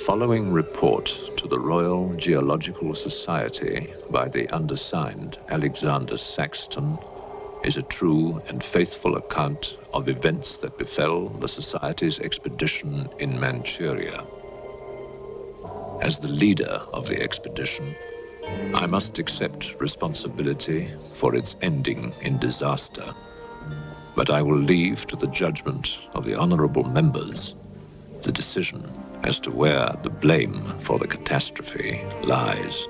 following report to the Royal Geological Society by the undersigned Alexander Saxton is a true and faithful account of events that befell the Society's expedition in Manchuria. As the leader of the expedition, I must accept responsibility for its ending in disaster, but I will leave to the judgment of the honorable members the decision as to where the blame for the catastrophe lies.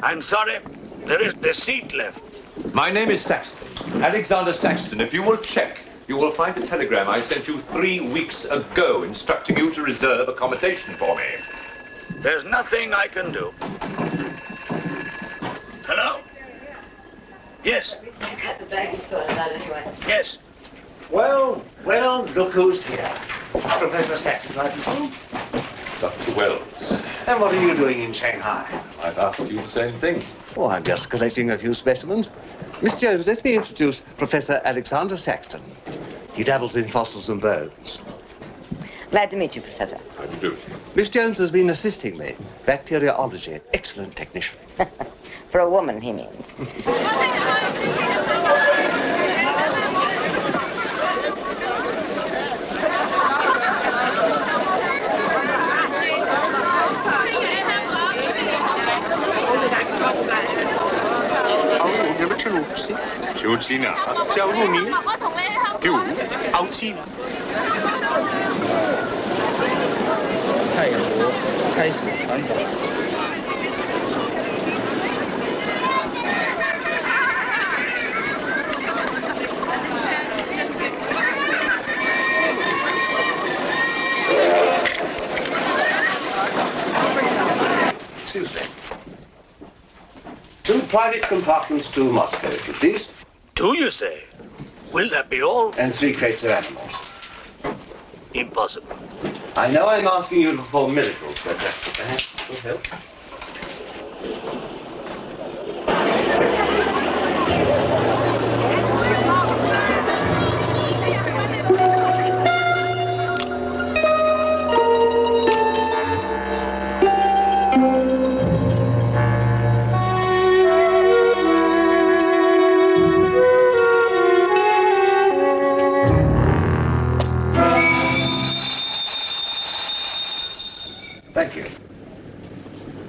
I'm sorry, there is the seat left. My name is Saxton, Alexander Saxton. If you will check, you will find a telegram I sent you 3 weeks ago instructing you to reserve accommodation for me. There's nothing I can do. Hello? Yes. You cut the bag and sorted out anyway. Yes. Well, look who's here. Professor Saxton, I presume. Dr. Wells. And what are you doing in Shanghai? I've asked you the same thing. Oh, I'm just collecting a few specimens. Miss Jones, let me introduce Professor Alexander Saxton. He dabbles in fossils and bones. Glad to meet you, Professor. How do you do? Miss Jones has been assisting me. Bacteriology. Excellent technician. For a woman, he means. Excuse me. 2 private compartments to Moscow, if you please. 2, you say? Will that be all? And 3 crates of animals. Impossible. I know I'm asking you to perform miracles, but perhaps it will help.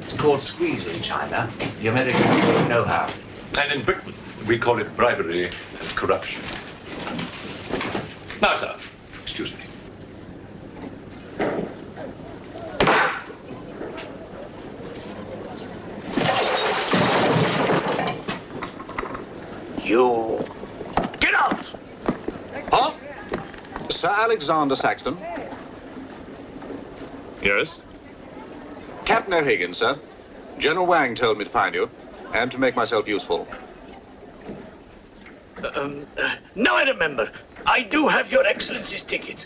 It's called squeeze in China. The Americans don't know how. And in Britain, we call it bribery and corruption. Now, sir, excuse me. You... Get out! Huh? Sir Alexander Saxton? Yes? Captain O'Hagan, sir. General Wang told me to find you, and to make myself useful. Now I remember. I do have your Excellency's ticket.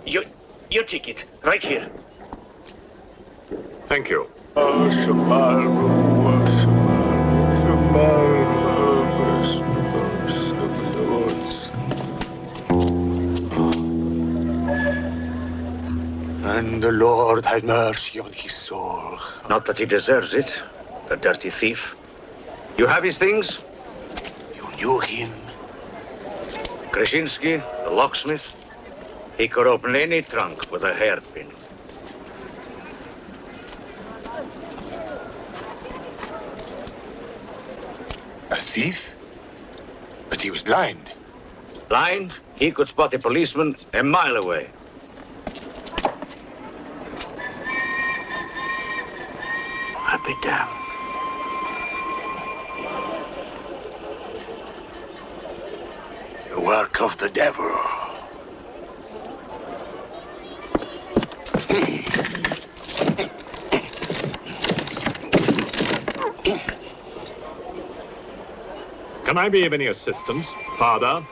Your ticket, right here. Thank you. And the Lord had mercy on his soul. Not that he deserves it, the dirty thief. You have his things? You knew him? Krasinski, the locksmith. He could open any trunk with a hairpin. A thief? But he was blind. Blind, he could spot a policeman a mile away. I'll be damned. The work of the devil. Can I be of any assistance, Father?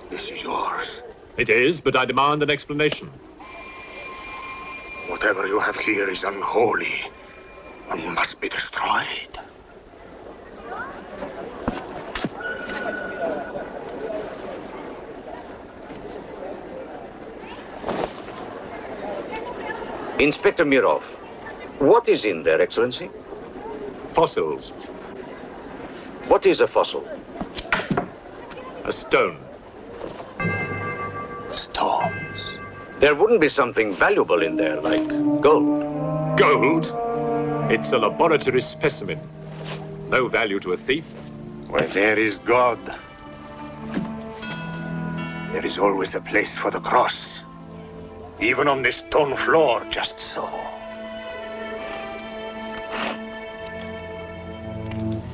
This is yours. It is, but I demand an explanation. Whatever you have here is unholy and must be destroyed. Inspector Mirov, what is in there, Excellency? Fossils. What is a fossil? A stone. Stones. There wouldn't be something valuable in there, like gold. Gold? It's a laboratory specimen. No value to a thief. Where there is God, there is always a place for the cross. Even on this stone floor, just so.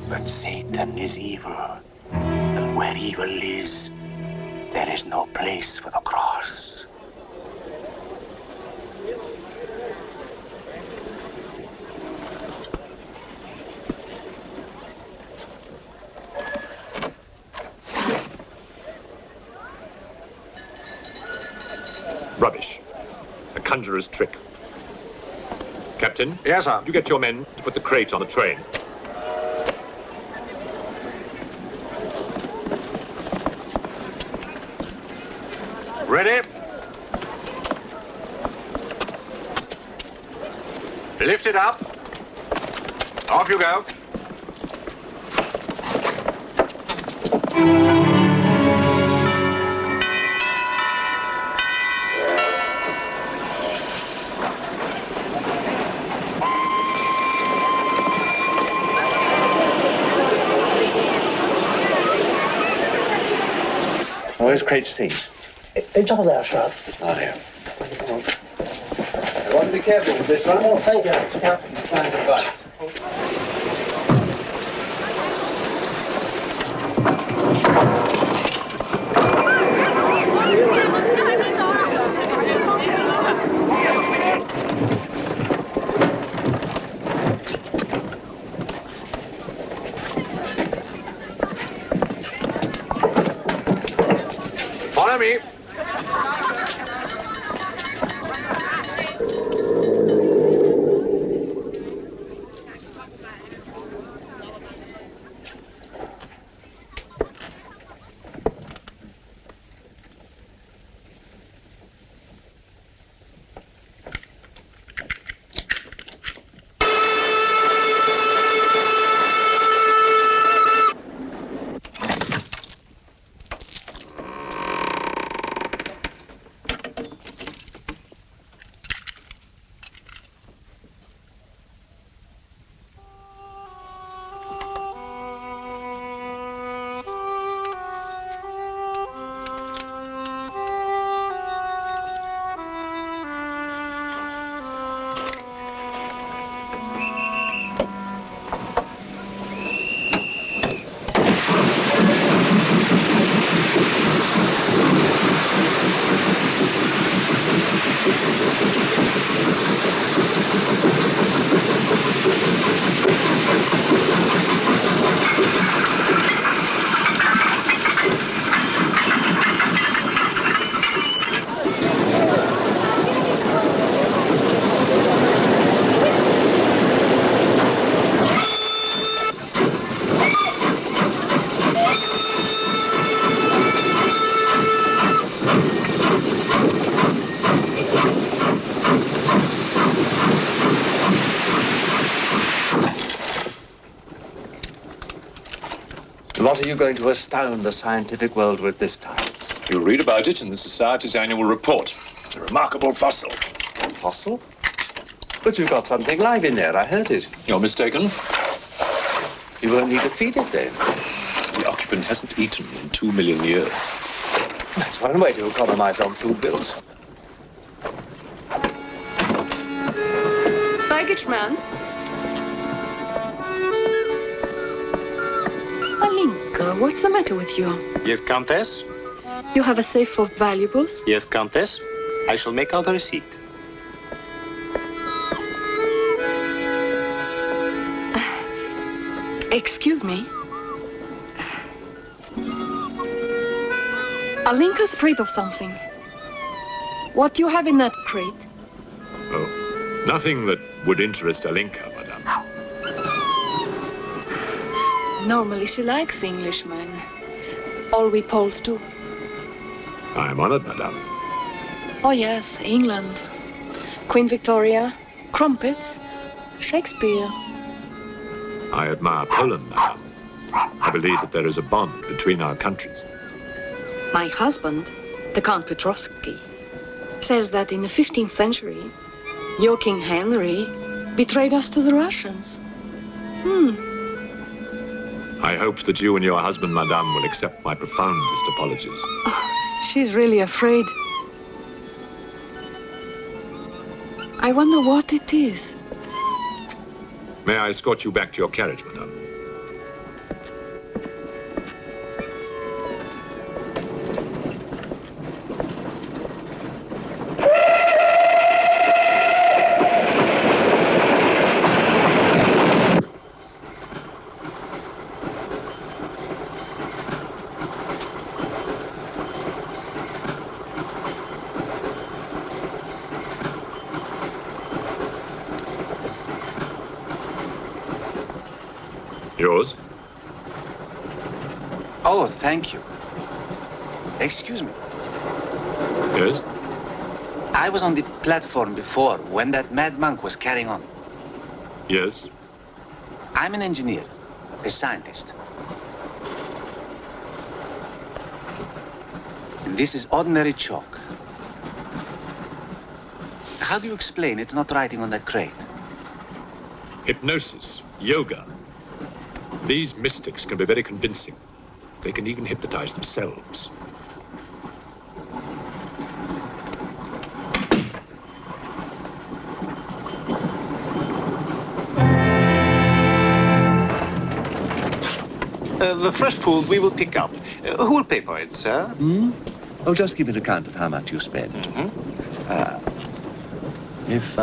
But Satan is evil. And where evil is, there is no place for the cross. Rubbish. A conjurer's trick. Captain? Yes, sir. Would you get your men to put the crate on the train? Ready? Lift it up. Off you go. Where's crate C? Top of there, sir. Oh, here. I want to be careful with this one. Oh, thank you. Right. Follow me. What are you going to astound the scientific world with this time? You'll read about it in the Society's annual report. It's a remarkable fossil. Fossil? But you've got something live in there, I heard it. You're mistaken. You won't need to feed it then. The occupant hasn't eaten in 2 million years. That's one way to economize on food bills. Baggage man. Alinka, what's the matter with you? Yes, Countess? You have a safe full of valuables? Yes, Countess. I shall make out a receipt. Excuse me. Alinka's afraid of something. What do you have in that crate? Oh, nothing that would interest Alinka, madame. Normally she likes Englishmen. All we Poles do. I am honored, madame. Oh yes, England. Queen Victoria, crumpets, Shakespeare. I admire Poland, madame. I believe that there is a bond between our countries. My husband, the Count Petrovsky, says that in the 15th century, your King Henry betrayed us to the Russians. I hope that you and your husband, madame, will accept my profoundest apologies. She's really afraid. I wonder what it is. May I escort you back to your carriage, madame? Yours? Oh, thank you. Excuse me. Yes? I was on the platform before when that mad monk was carrying on. Yes? I'm an engineer, a scientist. And this is ordinary chalk. How do you explain it's not writing on that crate? Hypnosis, yoga. These mystics can be very convincing. They can even hypnotize themselves. The fresh food we will pick up. Who will pay for it, sir? Oh, just give me an account of how much you spent. If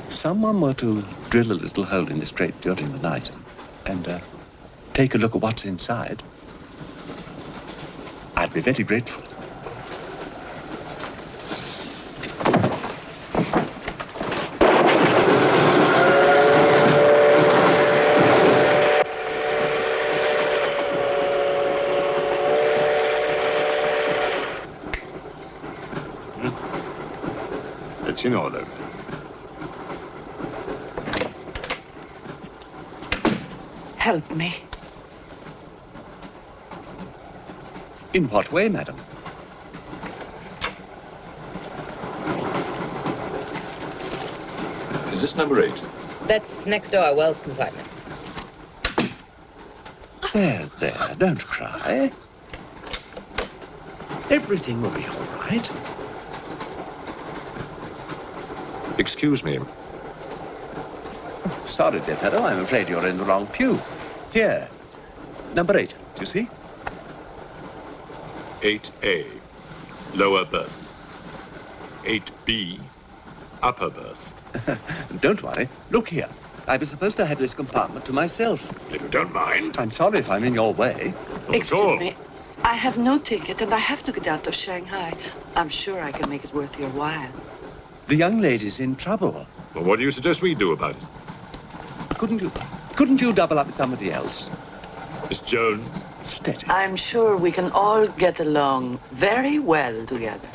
someone were to drill a little hole in this crate during the night and take a look at what's inside, I'd be very grateful. It's in order. Help me. In what way, madam? Is this number 8? That's next door, Wells compartment. There, don't cry. Everything will be all right. Excuse me. Sorry, dear fellow, I'm afraid you're in the wrong pew. Here, number 8, do you see? 8A, lower berth. 8B, upper berth. Don't worry. Look here. I was supposed to have this compartment to myself. If you don't mind. I'm sorry if I'm in your way. Not at all. Excuse me. I have no ticket and I have to get out of Shanghai. I'm sure I can make it worth your while. The young lady's in trouble. Well, what do you suggest we do about it? Couldn't you double up with somebody else? Miss Jones? Steady. I'm sure we can all get along very well together.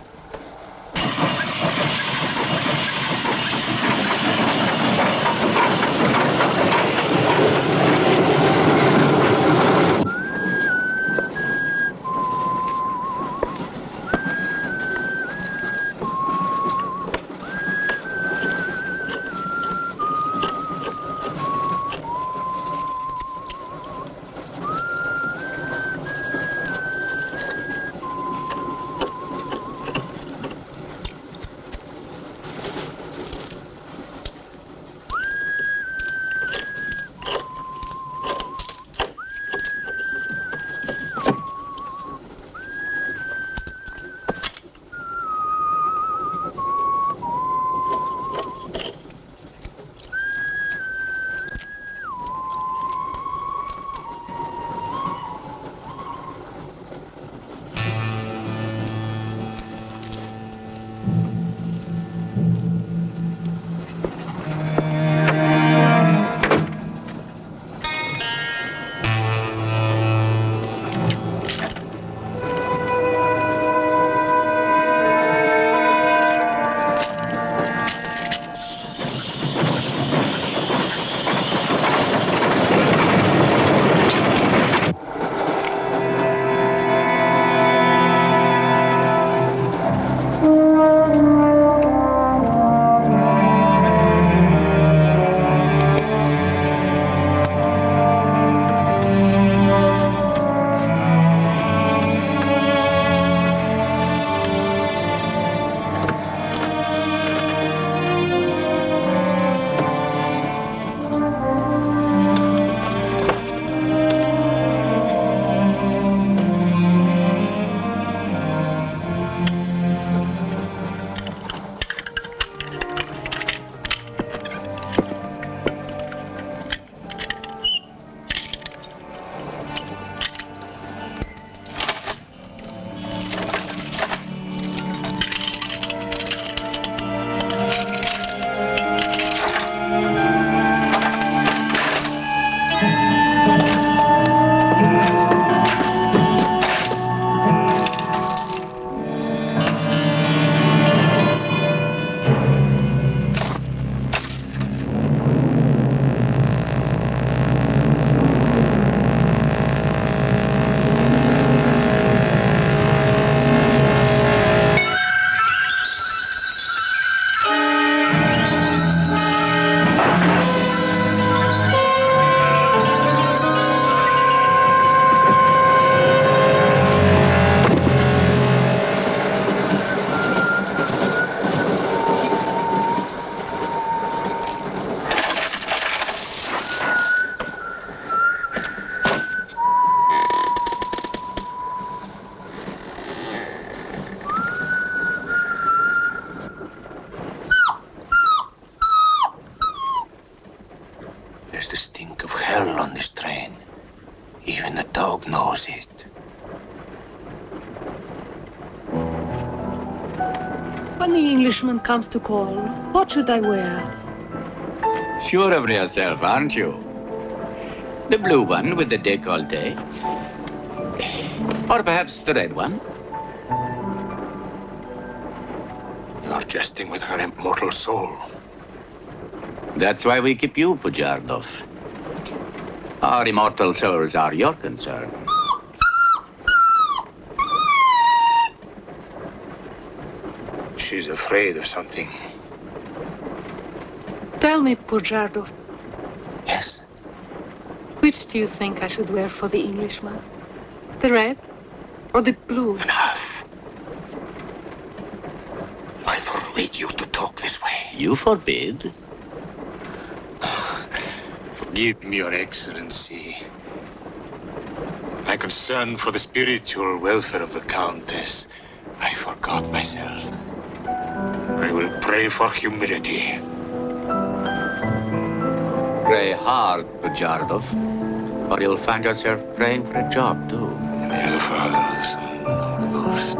God knows it. When the Englishman comes to call, what should I wear? Sure of yourself, aren't you? The blue one with the décolleté. Or perhaps the red one. You're jesting with her immortal soul. That's why we keep you, Pujardov. Our immortal souls are your concern. She's afraid of something. Tell me, Pujardov, Yes? which do you think I should wear for the Englishman? The red or the blue? Enough. I forbid you to talk this way. You forbid? Forgive me, Your Excellency. My concern for the spiritual welfare of the Countess, I forgot myself. I will pray for humility. Pray hard, Pujardov, or you'll find yourself praying for a job, too. May the Father, the Son, and the Holy Ghost.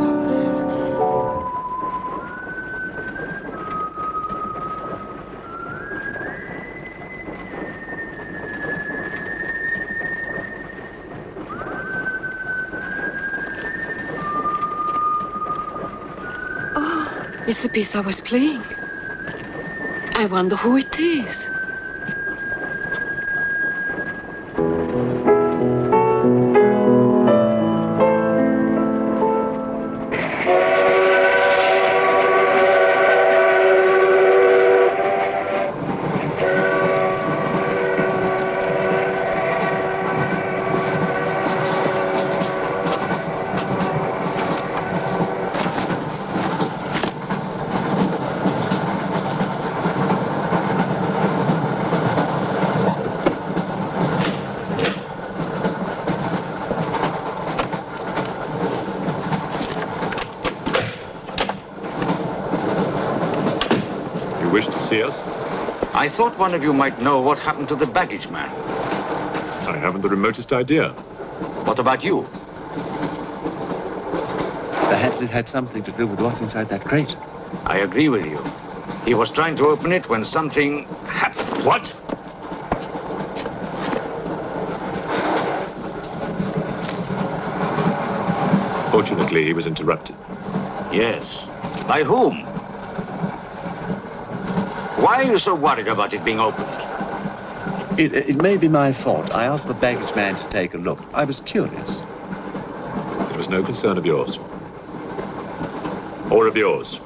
It's the piece I was playing. I wonder who it is. Wish to see us? I thought one of you might know what happened to the baggage man. I haven't the remotest idea. What about you? Perhaps it had something to do with what's inside that crate. I agree with you. He was trying to open it when something happened. What? Fortunately, he was interrupted. Yes. By whom? Why are you so worried about it being opened? It may be my fault. I asked the baggage man to take a look. I was curious. It was no concern of yours. Or of yours.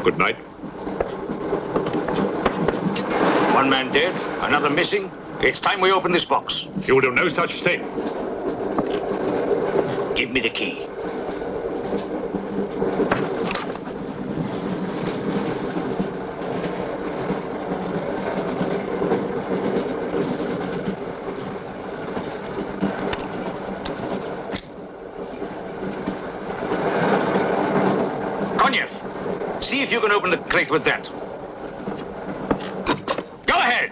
Good night. One man dead, another missing. It's time we open this box. You will do no such thing. Give me the key. See if you can open the crate with that. Go ahead!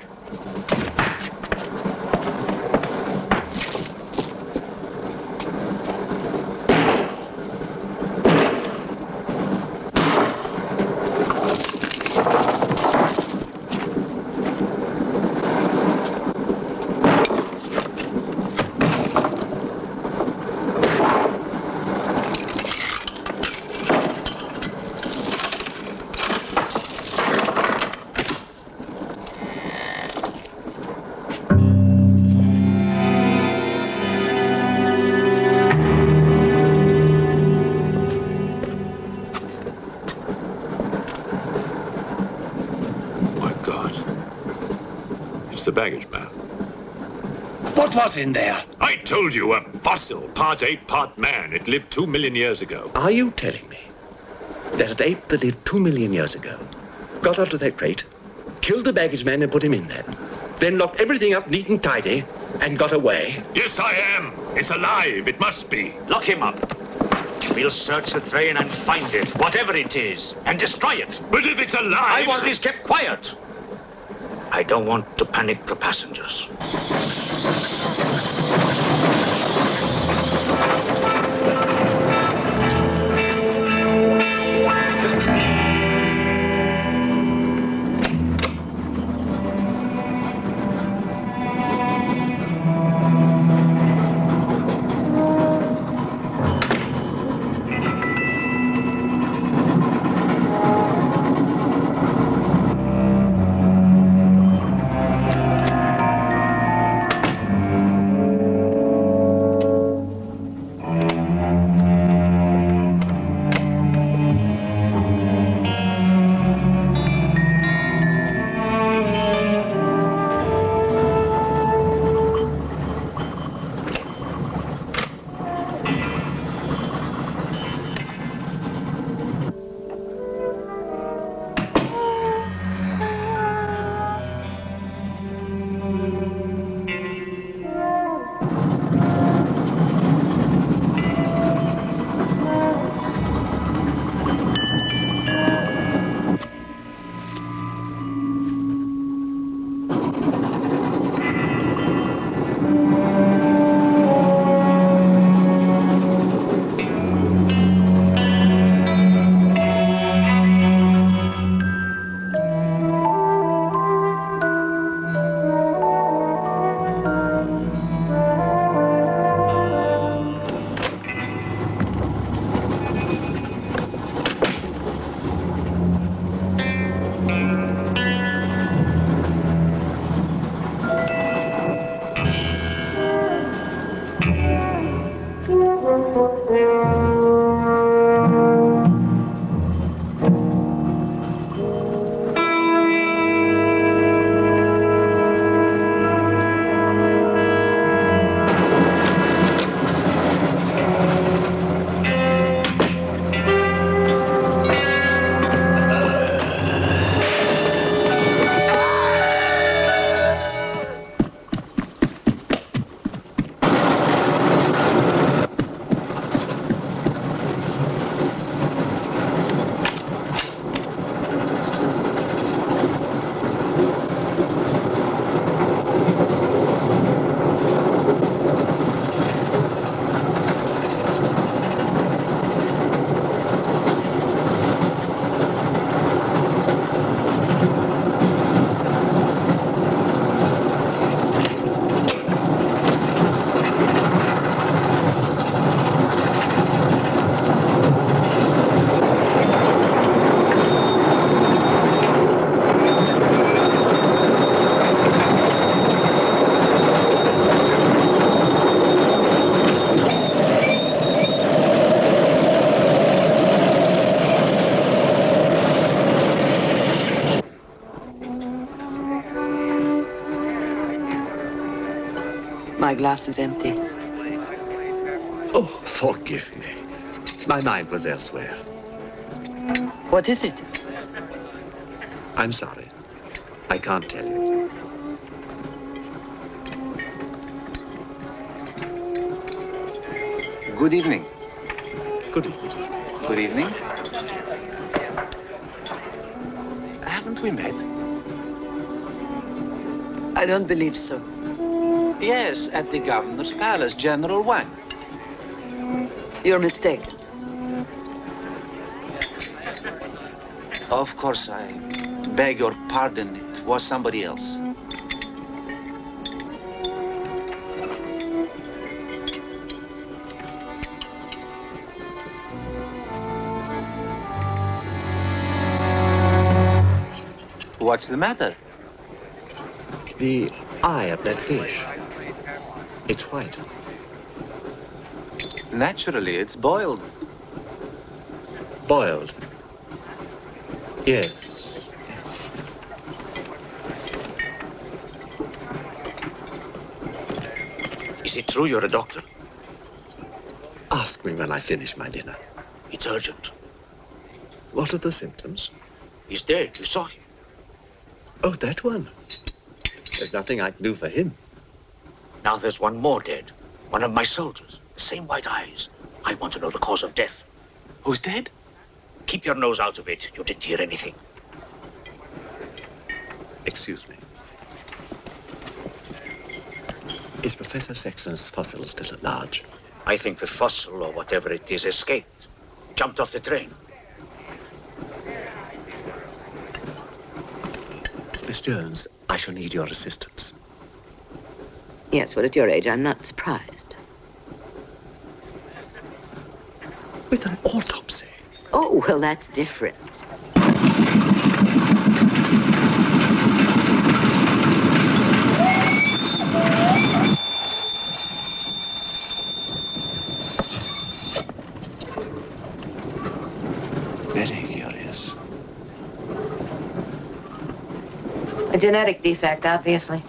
The baggage man. What was in there? I told you, a fossil, part ape, part man. It lived 2 million years ago. Are you telling me that an ape that lived 2 million years ago got onto that crate, killed the baggage man and put him in there, then locked everything up neat and tidy and got away? Yes, I am. It's alive. It must be. Lock him up. We'll search the train and find it, whatever it is, and destroy it. But if it's alive... I want this kept quiet. I don't want to panic the passengers. My glass is empty. Oh, forgive me. My mind was elsewhere. What is it? I'm sorry. I can't tell you. Good evening. Good evening. Good evening. Haven't we met? I don't believe so. Yes, at the governor's palace, General Wang. You're mistaken. Of course, I beg your pardon. It was somebody else. What's the matter? The eye of that fish. It's white. Naturally, it's boiled. Boiled. Yes. Yes. Is it true you're a doctor? Ask me when I finish my dinner. It's urgent. What are the symptoms? He's dead. You saw him. Oh, that one. There's nothing I can do for him. Now there's one more dead. One of my soldiers. The same white eyes. I want to know the cause of death. Who's dead? Keep your nose out of it. You didn't hear anything. Excuse me. Is Professor Saxon's fossil still at large? I think the fossil, or whatever it is, escaped. Jumped off the train. Miss Jones, I shall need your assistance. Yes, well, at your age, I'm not surprised. With an autopsy? Oh, well, that's different. Very curious. A genetic defect, obviously.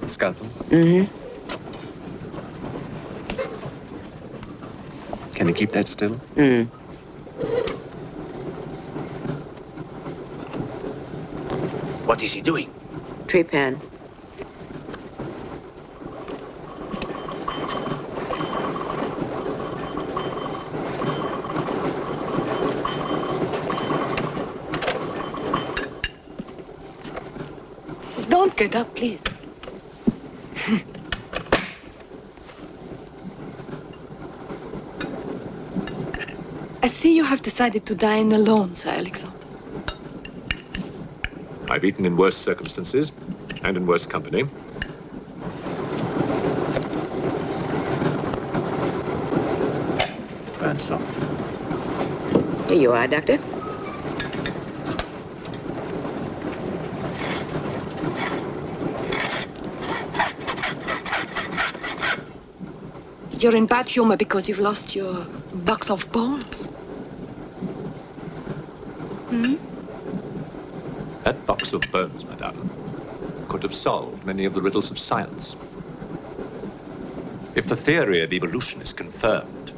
Scalpel? Mm-hmm. Can you keep that still? Mm. What is he doing? Trepan. Don't get up, please. I see you have decided to dine alone, Sir Alexander. I've eaten in worse circumstances and in worse company. Ransom. Here you are, Doctor. You're in bad humor because you've lost your box of bones. Hmm? That box of bones, madame, could have solved many of the riddles of science. If the theory of evolution is confirmed,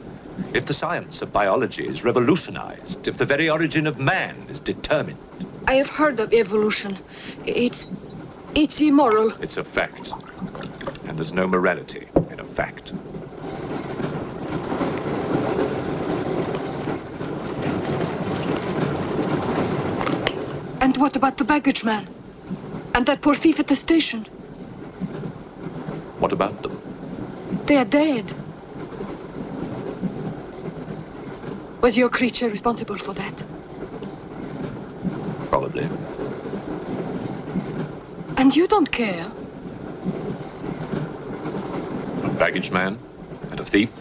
if the science of biology is revolutionized, if the very origin of man is determined. I have heard of evolution. It's immoral. It's a fact. And there's no morality in a fact. And what about the baggage man? And that poor thief at the station? What about them? They are dead. Was your creature responsible for that? Probably. And you don't care? A baggage man and a thief?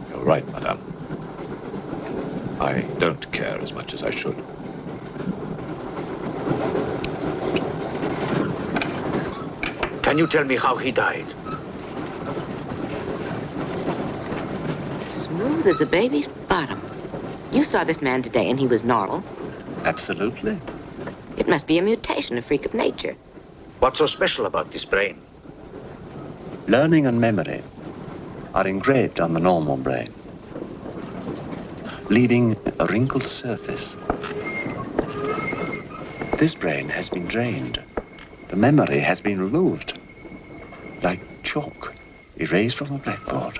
You're right, madame. I don't care as much as I should. Can you tell me how he died? Smooth as a baby's bottom. You saw this man today and he was normal. Absolutely. It must be a mutation, a freak of nature. What's so special about this brain? Learning and memory are engraved on the normal brain, leaving a wrinkled surface. This brain has been drained. The memory has been removed, like chalk erased from a blackboard.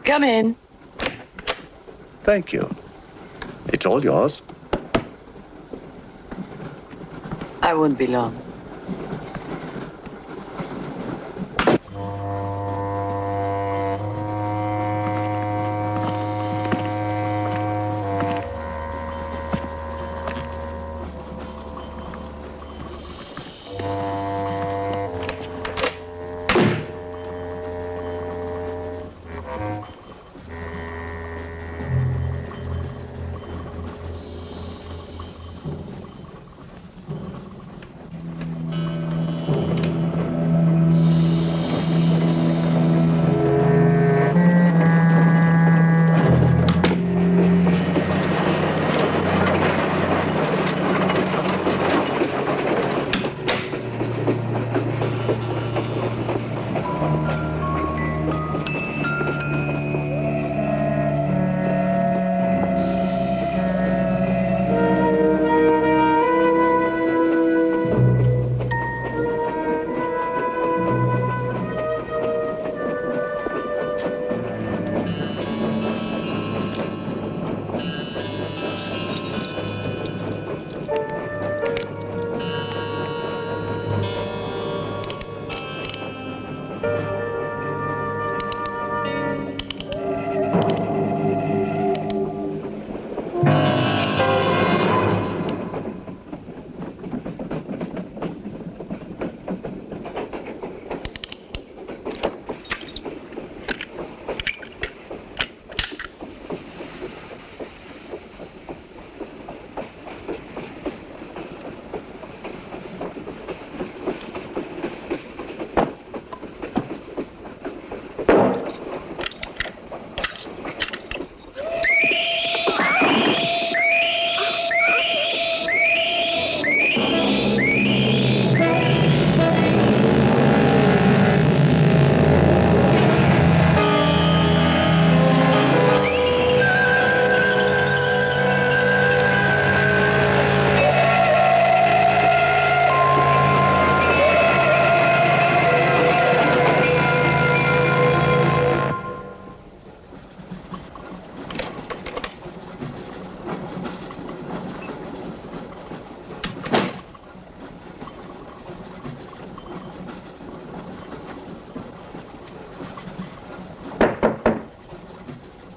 Come in. Thank you. It's all yours. I won't be long.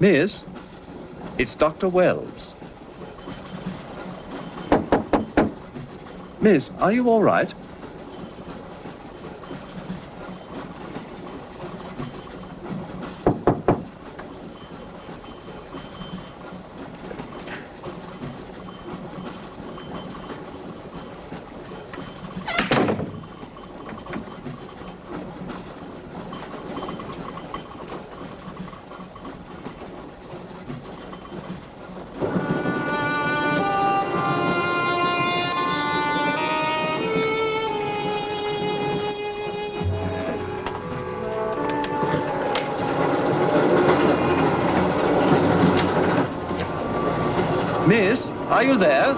Miss, it's Dr. Wells. Miss, are you all right? Miss, are you there?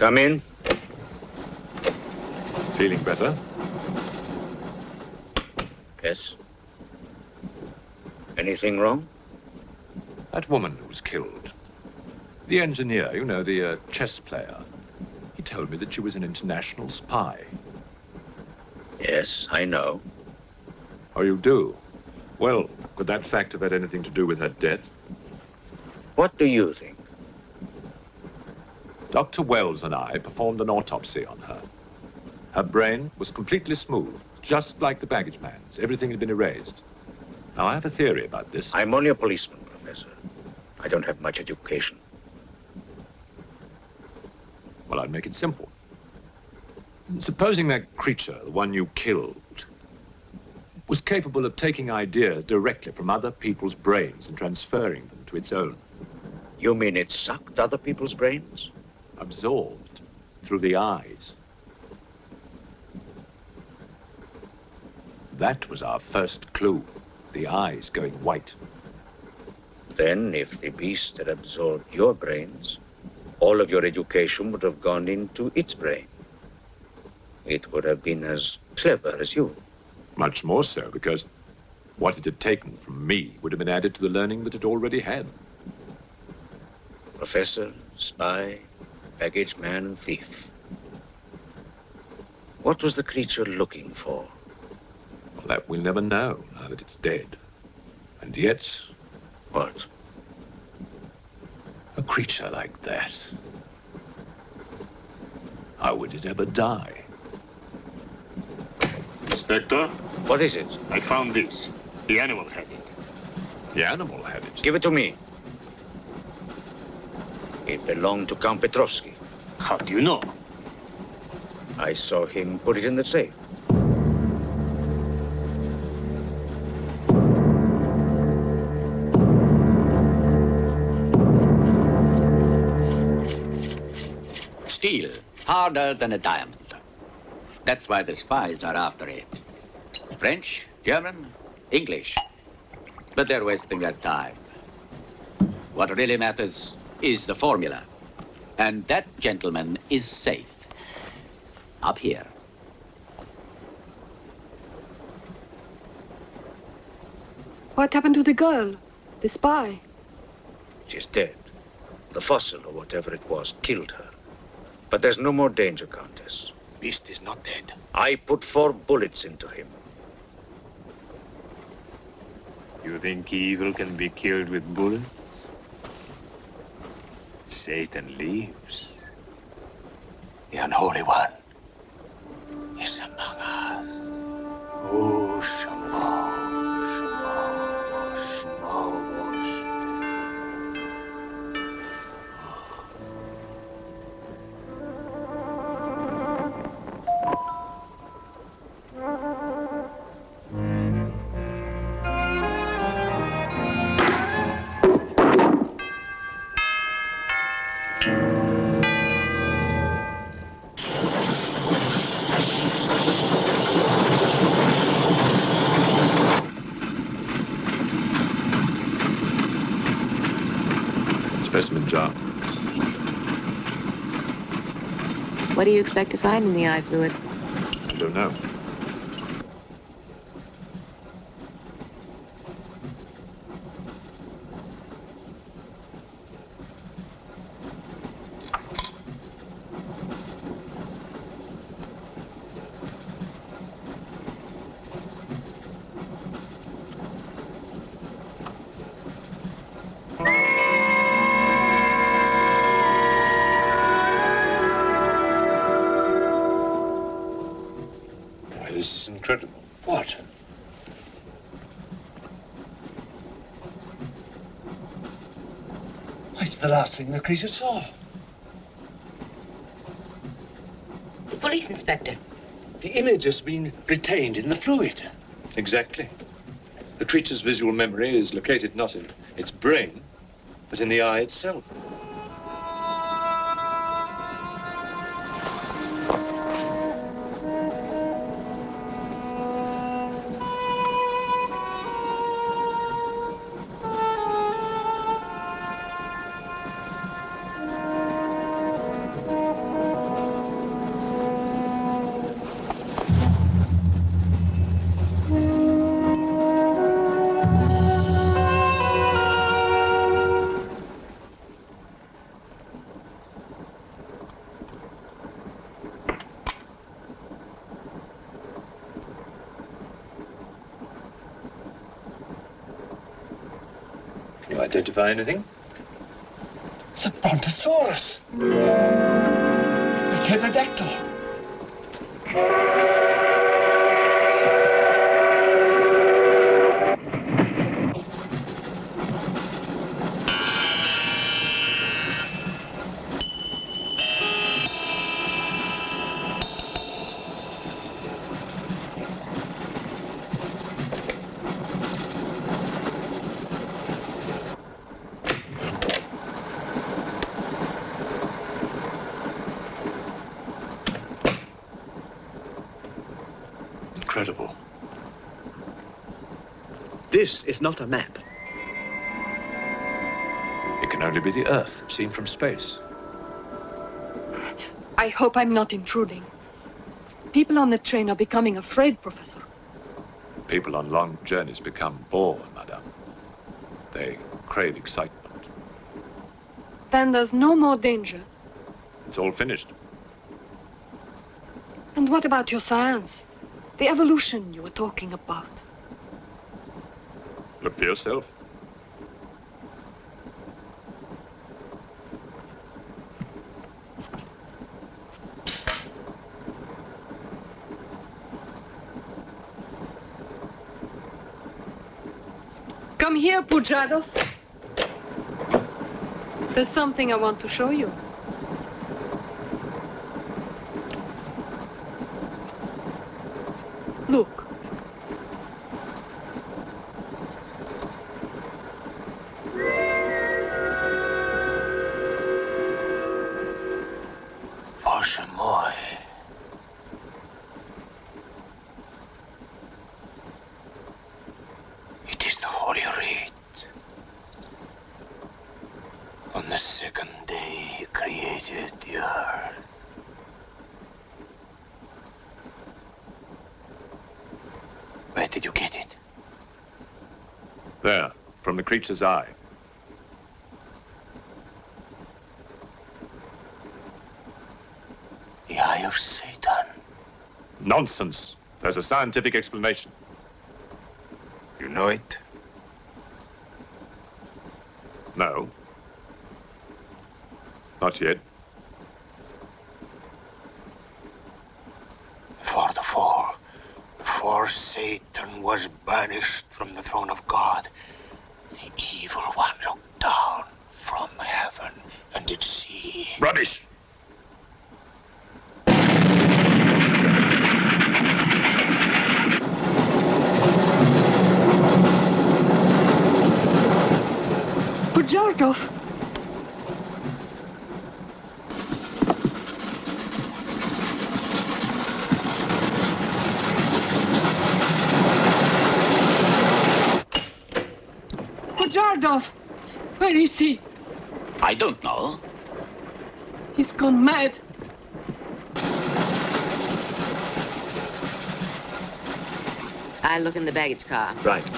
Come in. Feeling better? Yes. Anything wrong? That woman who was killed. The engineer, you know, the chess player. He told me that she was an international spy. Yes, I know. Oh, you do? Well, could that fact have had anything to do with her death? What do you think? Dr. Wells and I performed an autopsy on her. Her brain was completely smooth, just like the baggage man's. Everything had been erased. Now, I have a theory about this. I'm only a policeman, Professor. I don't have much education. Well, I'd make it simple. Supposing that creature, the one you killed, was capable of taking ideas directly from other people's brains and transferring them to its own. You mean it sucked other people's brains? Absorbed through the eyes. That was our first clue, the eyes going white. Then, if the beast had absorbed your brains, all of your education would have gone into its brain. It would have been as clever as you. Much more so, because what it had taken from me would have been added to the learning that it already had. Professor, spy, baggage man, and thief. What was the creature looking for? Well, that we'll never know, now that it's dead. And yet... What? A creature like that. How would it ever die? Inspector? What is it? I found this. The animal had it. The animal had it? Give it to me. It belonged to Count Petrovsky. How do you know? I saw him put it in the safe. Steel, harder than a diamond. That's why the spies are after it. French, German, English. But they're wasting their time. What really matters is the formula. And that gentleman is safe. Up here. What happened to the girl? The spy? She's dead. The fossil, or whatever it was, killed her. But there's no more danger, Countess. Beast is not dead. I put 4 bullets into him. You think evil can be killed with bullets? Satan lives. The unholy one is among us. Oh, Shamo, Shamo, Shamo. Specimen jar. What do you expect to find in the eye fluid? I don't know. This is incredible. What? It's the last thing the creature saw. The police inspector. The image has been retained in the fluid. Exactly. The creature's visual memory is located not in its brain, but in the eye itself. identify anything? It's a brontosaurus. A pterodactyl. Incredible. This is not a map. It can only be the Earth, seen from space. I hope I'm not intruding. People on the train are becoming afraid, Professor. People on long journeys become bored, madame. They crave excitement. Then there's no more danger. It's all finished. And what about your science? The evolution you were talking about? Look for yourself. Come here, Pujadov. There's something I want to show you. Look. Bоже мой. It is the Holy Rite. On the second day, he created the earth. Where did you get it? There, from the creature's eye. The eye of Satan. Nonsense. There's a scientific explanation. You know it? No. Not yet. For the fall, before Satan was banished from the throne of God, the evil one looked down from heaven and did see. Rubbish! Pujadov! Pujadov! Where is he? I don't know. He's gone mad. I'll look in the baggage car. Right.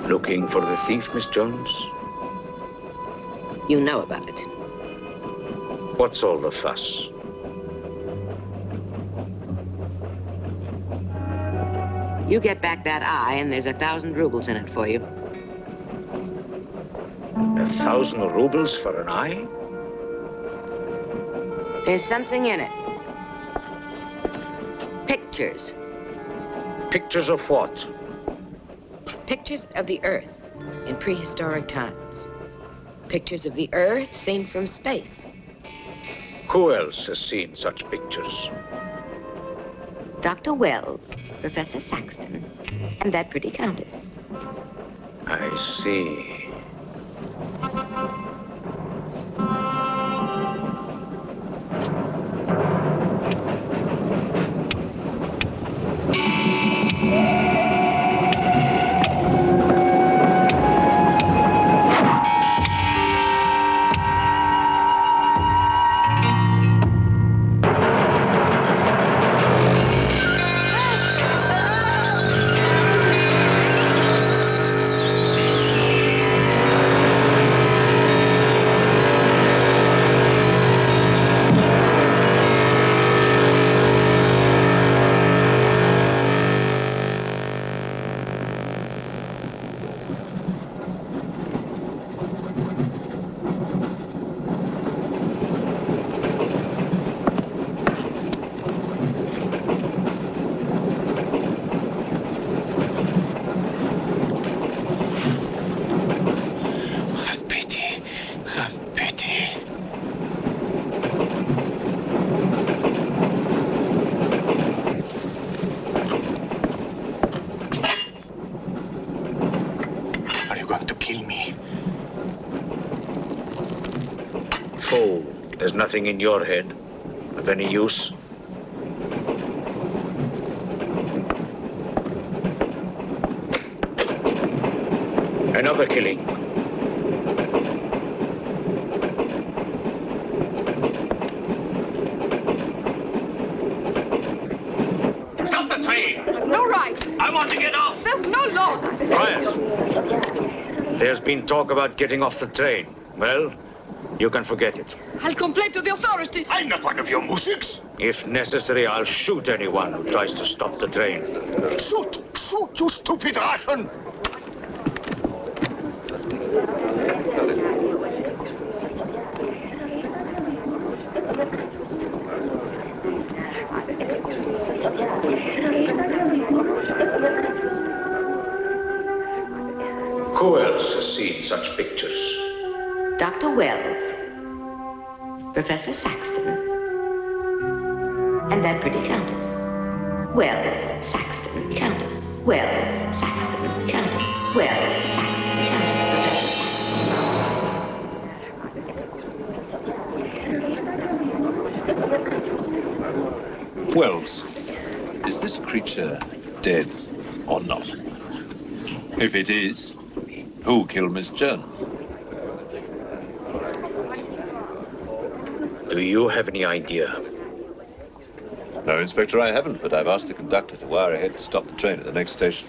Looking for the thief, Miss Jones? You know about it. What's all the fuss? You get back that eye, and there's 1,000 rubles in it for you. 1,000 rubles for an eye? There's something in it. Pictures. Pictures of what? Pictures of the Earth in prehistoric times. Pictures of the Earth seen from space. Who else has seen such pictures? Dr. Wells, Professor Saxton, and that pretty countess. I see. There's nothing in your head of any use. Another killing. Stop the train! No right. I want to get off. There's no law. Quiet. There's been talk about getting off the train. Well, you can forget it. I'll complain to the authorities. I'm not one of your musics. If necessary, I'll shoot anyone who tries to stop the train. Shoot! Shoot, you stupid Russian! Who else has seen such pictures? Dr. Wells, Professor Saxton, and that pretty countess. Wells, Saxton, countess. Wells, Saxton, countess. Wells, Saxton, countess. Professor Saxton. Wells, is this creature dead or not? If it is, who killed Miss Jones? Do you have any idea? No, Inspector, I haven't, but I've asked the conductor to wire ahead to stop the train at the next station.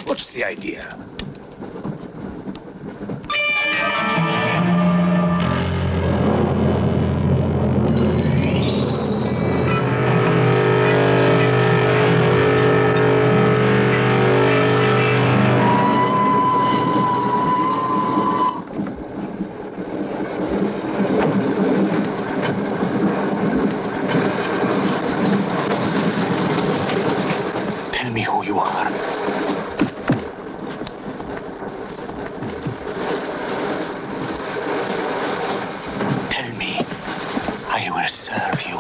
What's the idea? Tell me who you are. Tell me, I will serve you.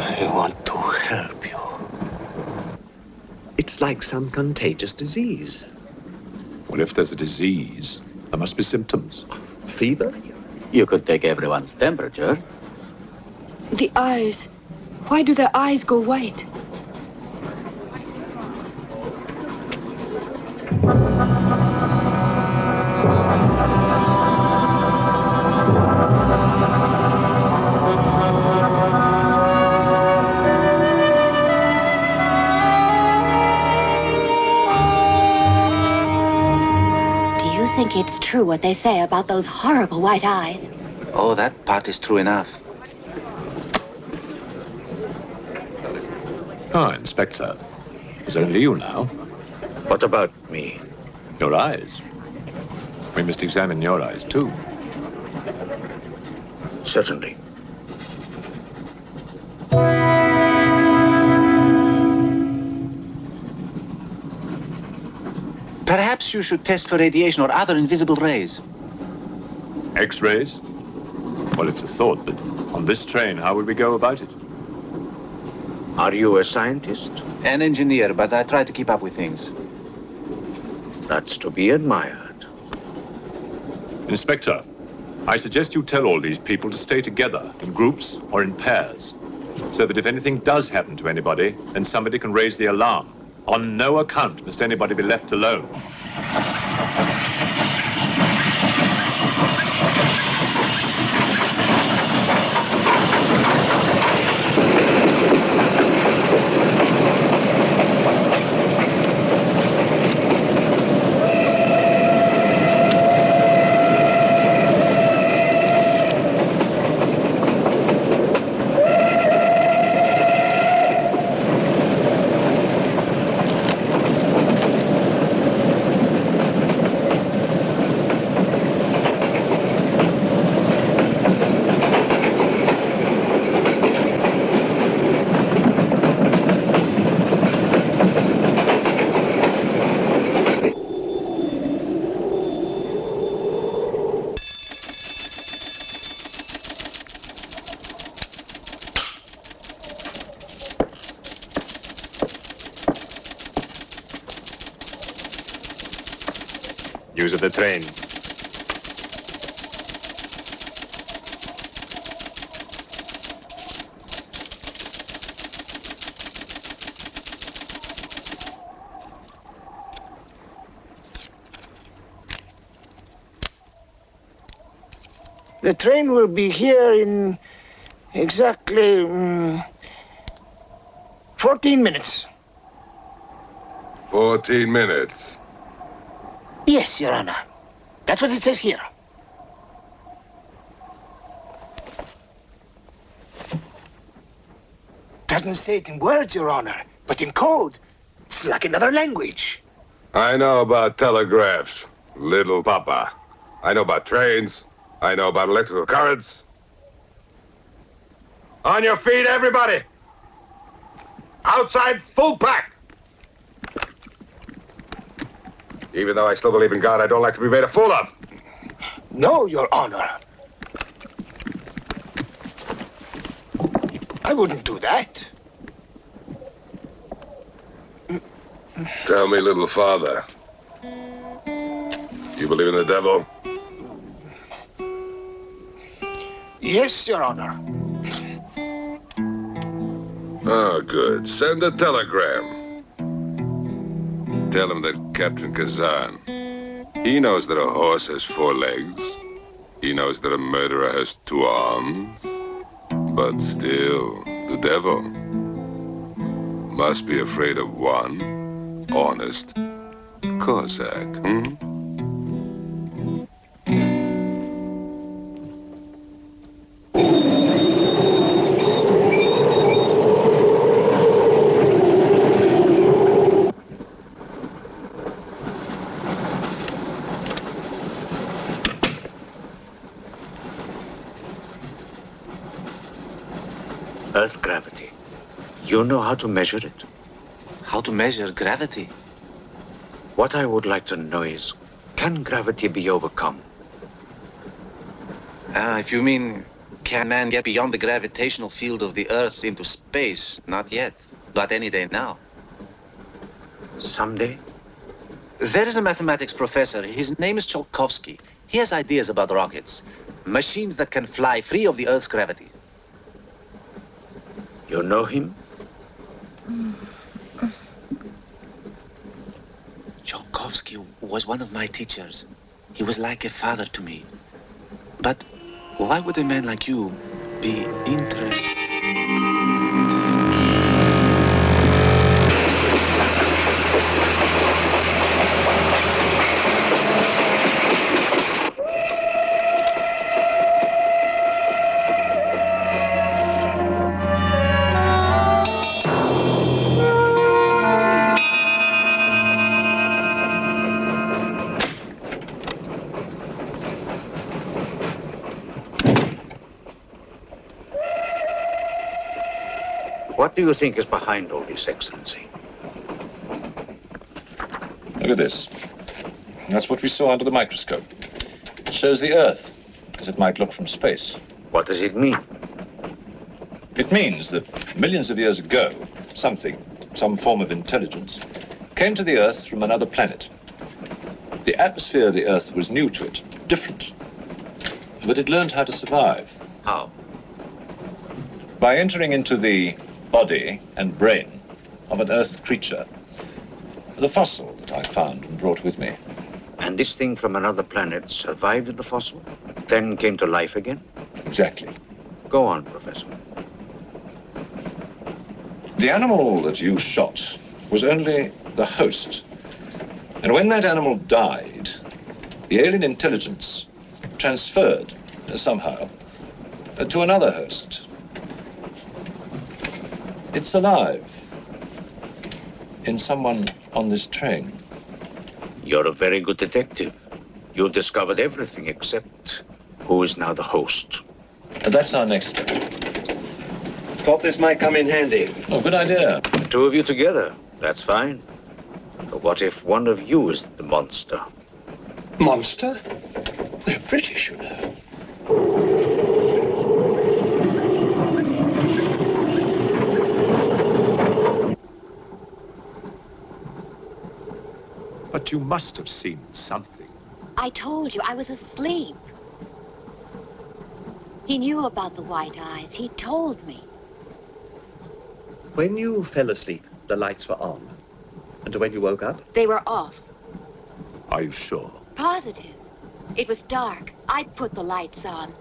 I want to help you. It's like some contagious disease. Well, if there's a disease, there must be symptoms. Fever? You could take everyone's temperature. The eyes. Why do their eyes go white? Do you think it's true what they say about those horrible white eyes. Oh, that part is true enough. Ah, Inspector. It's only you now. What about me? Your eyes. We must examine your eyes, too. Certainly. Perhaps you should test for radiation or other invisible rays. X-rays? Well, it's a thought, but on this train, how would we go about it? Are you a scientist? An engineer, but I try to keep up with things. That's to be admired. Inspector, I suggest you tell all these people to stay together, in groups or in pairs, so that if anything does happen to anybody, then somebody can raise the alarm. On no account must anybody be left alone. Use of the train. The train will be here in exactly 14 minutes. 14 minutes. Yes, Your Honor. That's what it says here. Doesn't say it in words, Your Honor, but in code. It's like another language. I know about telegraphs, little papa. I know about trains. I know about electrical currents. On your feet, everybody! Outside, full pack! Even though I still believe in God, I don't like to be made a fool of. No, Your Honor. I wouldn't do that. Tell me, little father. You believe in the devil? Yes, Your Honor. Oh, good. Send a telegram. Tell him that Captain Kazan, he knows that a horse has 4 legs. He knows that a murderer has 2 arms. But still, the devil must be afraid of one honest Cossack, Earth gravity. You know how to measure it? How to measure gravity? What I would like to know is, can gravity be overcome? If you mean, can man get beyond the gravitational field of the Earth into space? Not yet, but any day now. Someday? There is a mathematics professor. His name is Tsiolkovsky. He has ideas about rockets. Machines that can fly free of the Earth's gravity. You know him? Tsiolkovsky was one of my teachers. He was like a father to me. But why would a man like you be interested? do you think is behind all this, Excellency? Look at this. That's what we saw under the microscope. It shows the Earth as it might look from space. What does it mean? It means that millions of years ago, some form of intelligence, came to the Earth from another planet. The atmosphere of the Earth was new to it, different. But it learned how to survive. How? By entering into the body and brain of an Earth creature. The fossil that I found and brought with me. And this thing from another planet survived in the fossil, then came to life again? Exactly. Go on, Professor. The animal that you shot was only the host. And when that animal died, the alien intelligence transferred somehow to another host. It's alive in someone on this train. You're a very good detective. You've discovered everything except who is now the host. And that's our next step. Thought this might come in handy. Oh, good idea. The two of you together, that's fine. But what if one of you is the monster? Monster? They're British, you know. But you must have seen something. I told you I was asleep. He knew about the white eyes. He told me. When you fell asleep, the lights were on. And when you woke up? They were off. Are you sure? Positive. It was dark. I put the lights on.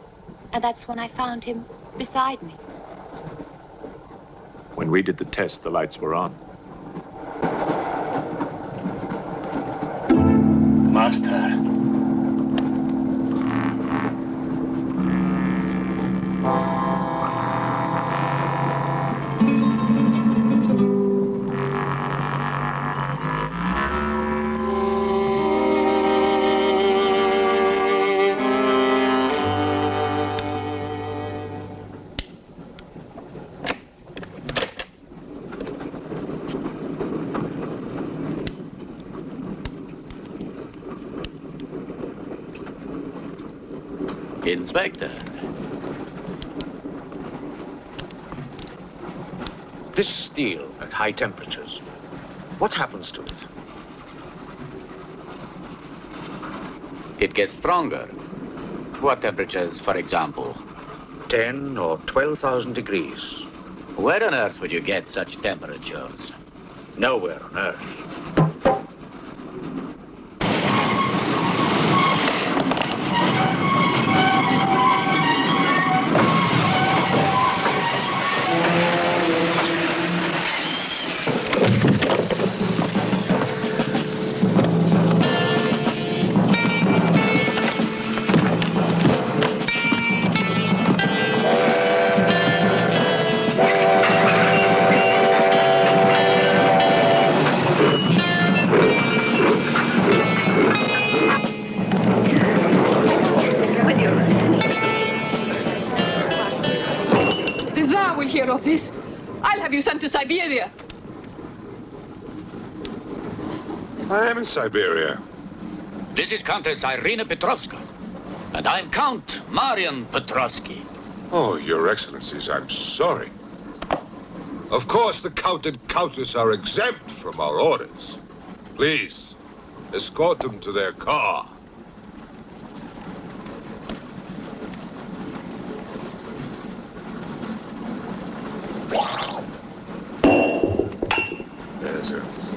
And that's when I found him beside me. When we did the test, the lights were on. Master. Inspector. This steel at high temperatures, what happens to it? It gets stronger. What temperatures, for example? 10 or 12,000 degrees. Where on earth would you get such temperatures? Nowhere on earth. Of this, I'll have you sent to Siberia. I am in Siberia. This is Countess Irina Petrovska, and I'm Count Marian Petrovsky. Oh, Your Excellencies, I'm sorry. Of course, the Count and Countess are exempt from our orders. Please, escort them to their car. Peasants.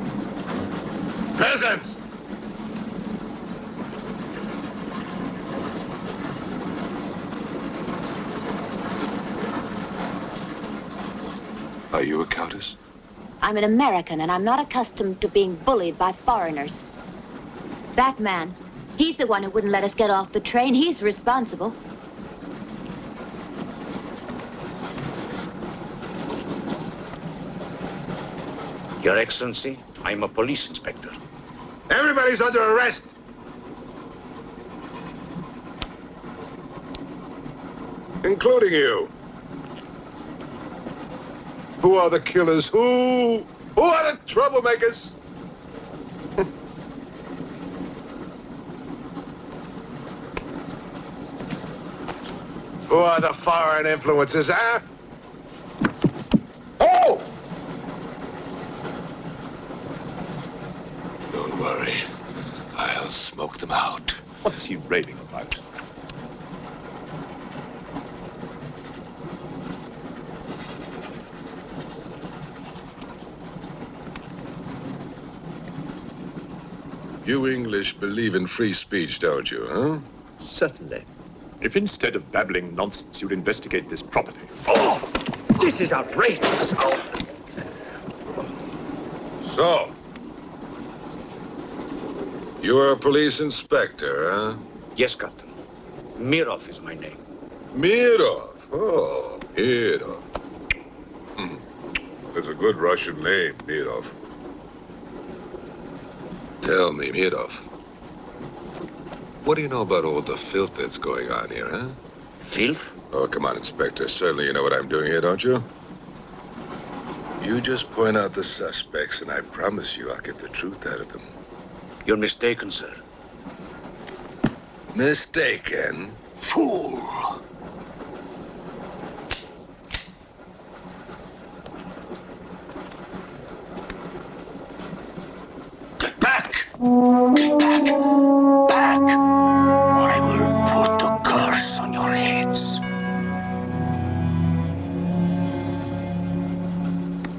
Peasants! Are you a countess? I'm an American, and I'm not accustomed to being bullied by foreigners. That man, he's the one who wouldn't let us get off the train. He's responsible. Your Excellency, I'm a police inspector. Everybody's under arrest! Including you. Who are the killers? Who are the troublemakers? Who are the foreign influences, huh? Oh! Don't worry. I'll smoke them out. What's he raving about? You English believe in free speech, don't you, huh? Certainly. If instead of babbling nonsense, you'd investigate this property. Oh! This is outrageous! Oh. So, you are a police inspector, huh? Yes, Captain. Mirov is my name. Mirov. Oh, Mirov. That's a good Russian name, Mirov. Tell me, Mirov, what do you know about all the filth that's going on here, huh? Filth? Oh, come on, Inspector. Certainly you know what I'm doing here, don't you? You just point out the suspects, and I promise you I'll get the truth out of them. You're mistaken, sir. Mistaken? Fool! Get back! Get back! Back! Or I will put a curse on your heads.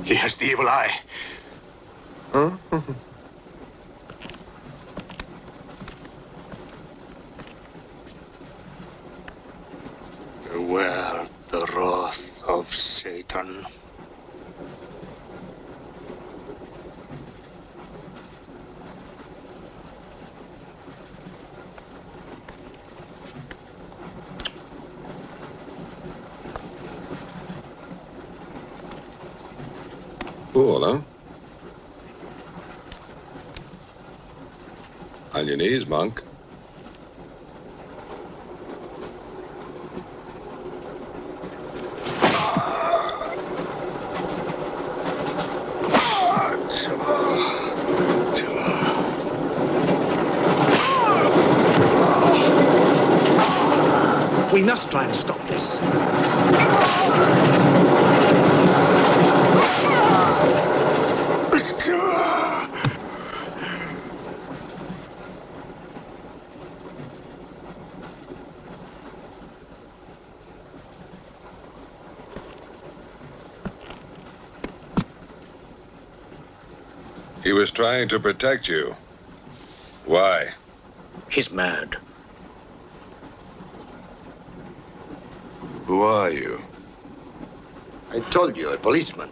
He has the evil eye. Huh? Beware the wrath of Satan. Cool, huh? On your knees, monk. We must try and stop this. He was trying to protect you. Why? He's mad. Who are you? I told you, a policeman.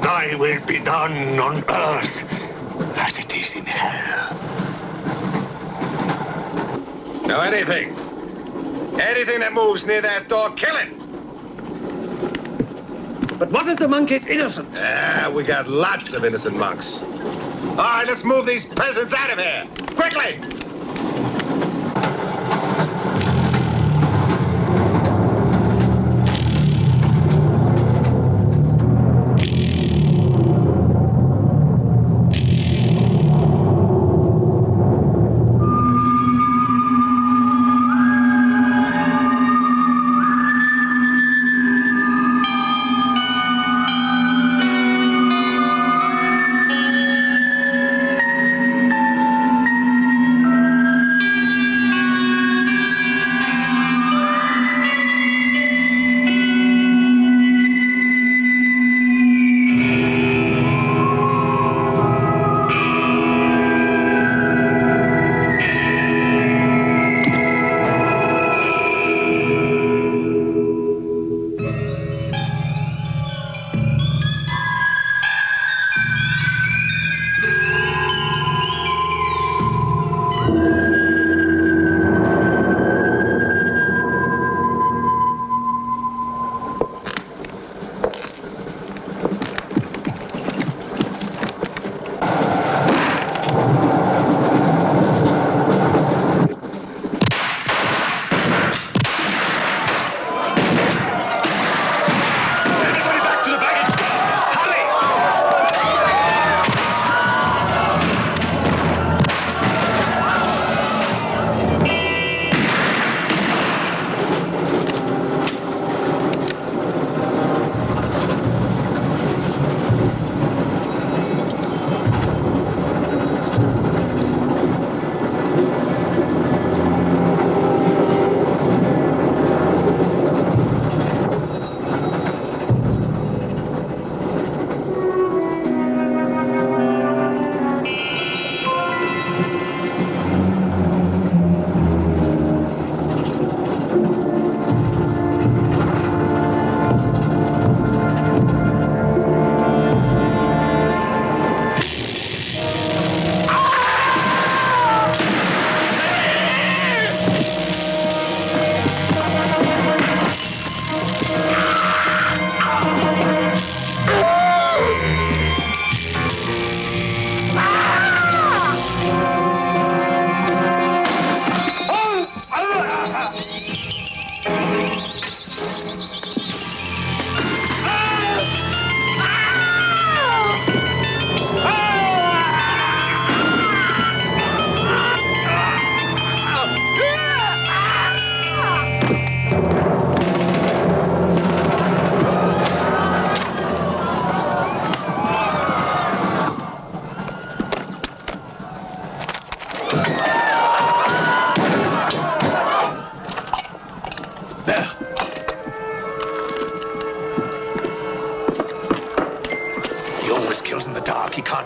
Thy will be done on earth as it is in hell. Now anything that moves near that door, kill it! But what if the monk is innocent? We got lots of innocent monks. All right, let's move these peasants out of here, quickly!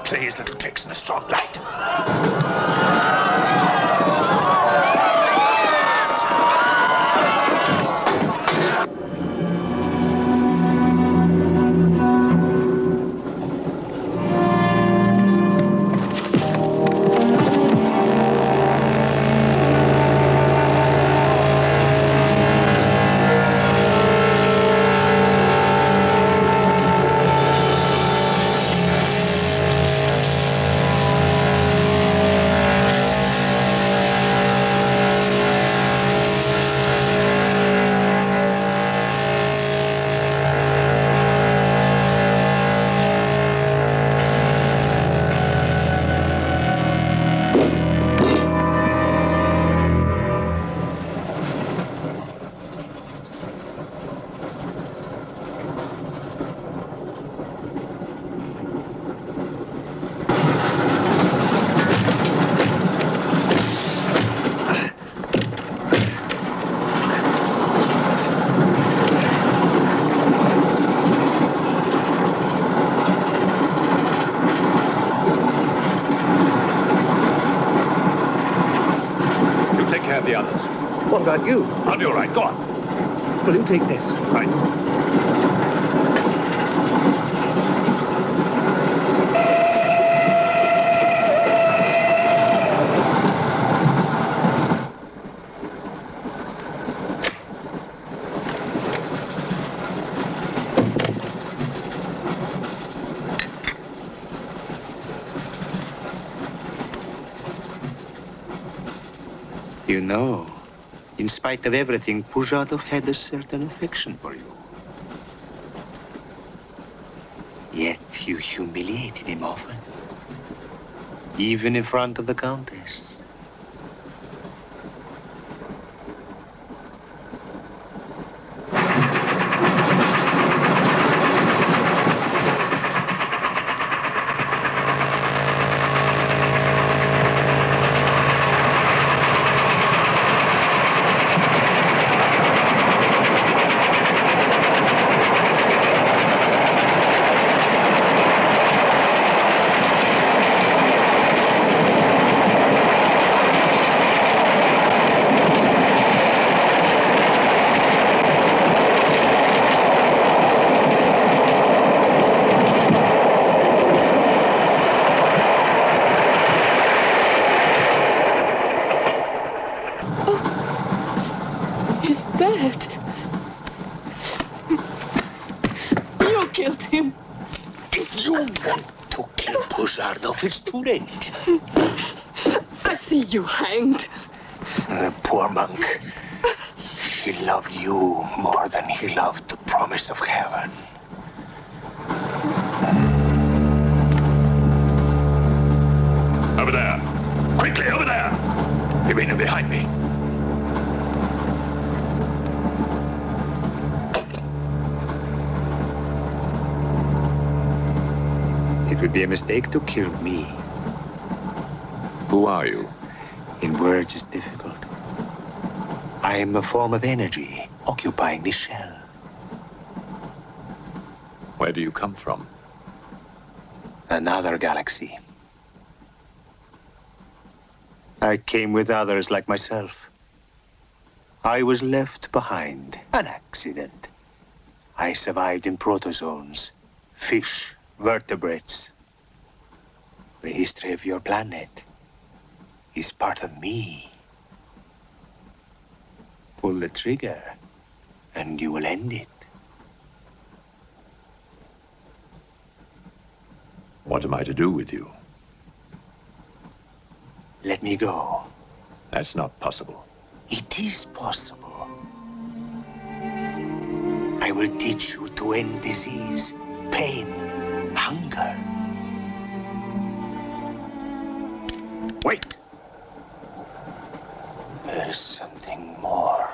play his little tricks in a strong light. The others. What about you? I'll be all right. Go on. Will you take this? Right. You know, in spite of everything, Pujatov had a certain affection for you. Yet you humiliated him often, even in front of the Countess. It's too late. I see you hanged. The poor monk. He loved you more than he loved the promise of heaven. Over there. Quickly, over there. Irina, behind me. It would be a mistake to kill me. Who are you? In words, it's difficult. I am a form of energy occupying this shell. Where do you come from? Another galaxy. I came with others like myself. I was left behind. An accident. I survived in protozoans, fish, vertebrates. The history of your planet is part of me. Pull the trigger, and you will end it. What am I to do with you? Let me go. That's not possible. It is possible. I will teach you to end disease, pain, hunger. Wait. There's something more.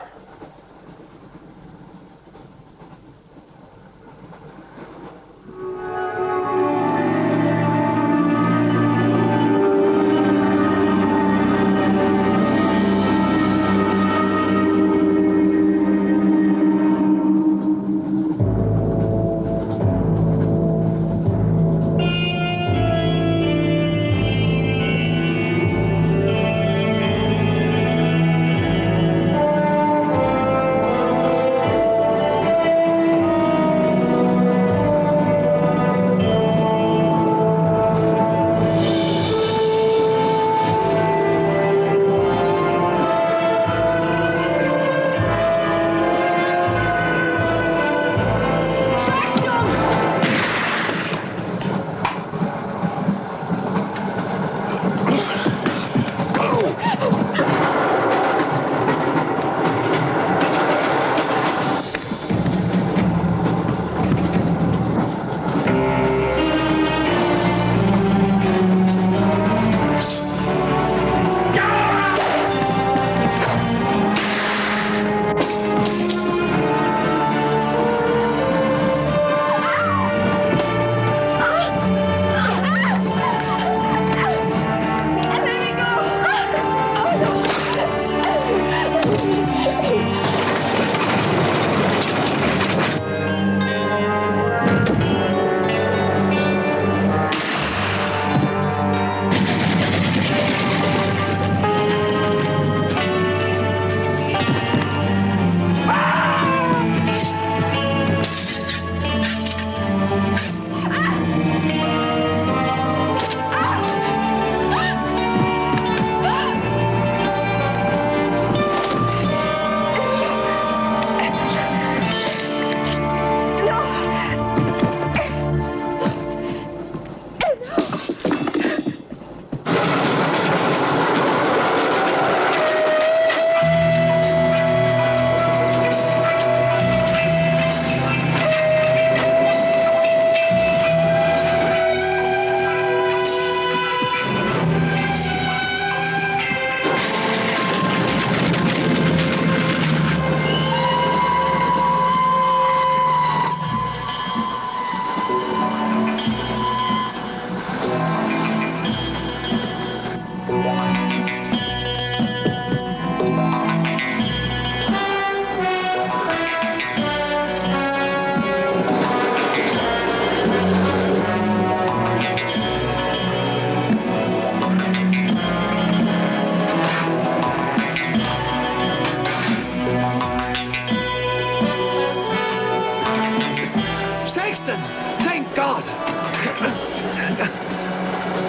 Saxton! Thank God!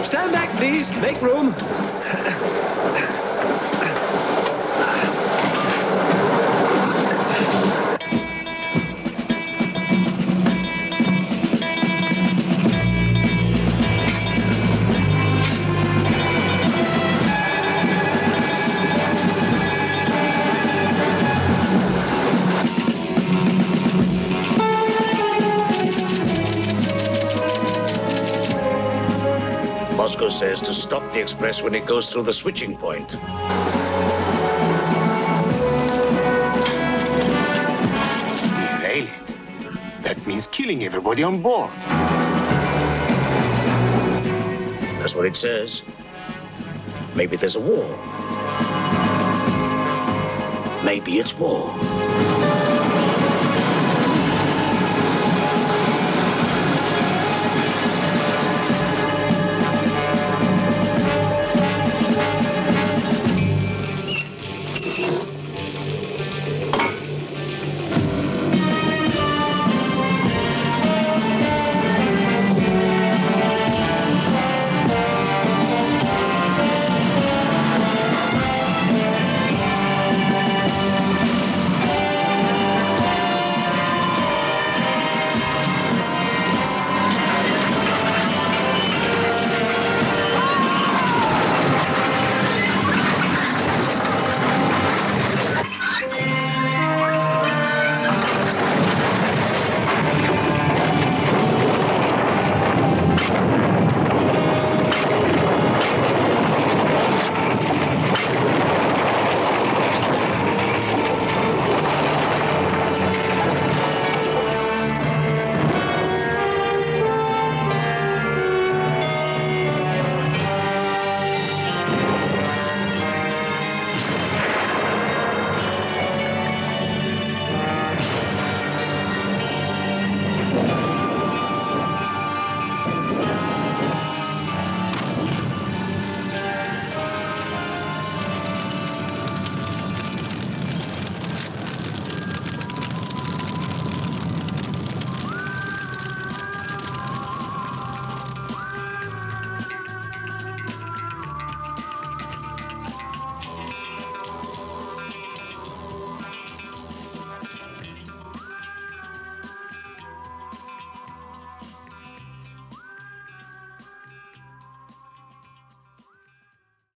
Stand back, please. Make room. Moscow says to stop the express when it goes through the switching point. Derail it. That means killing everybody on board. That's what it says. Maybe there's a war. Maybe it's war.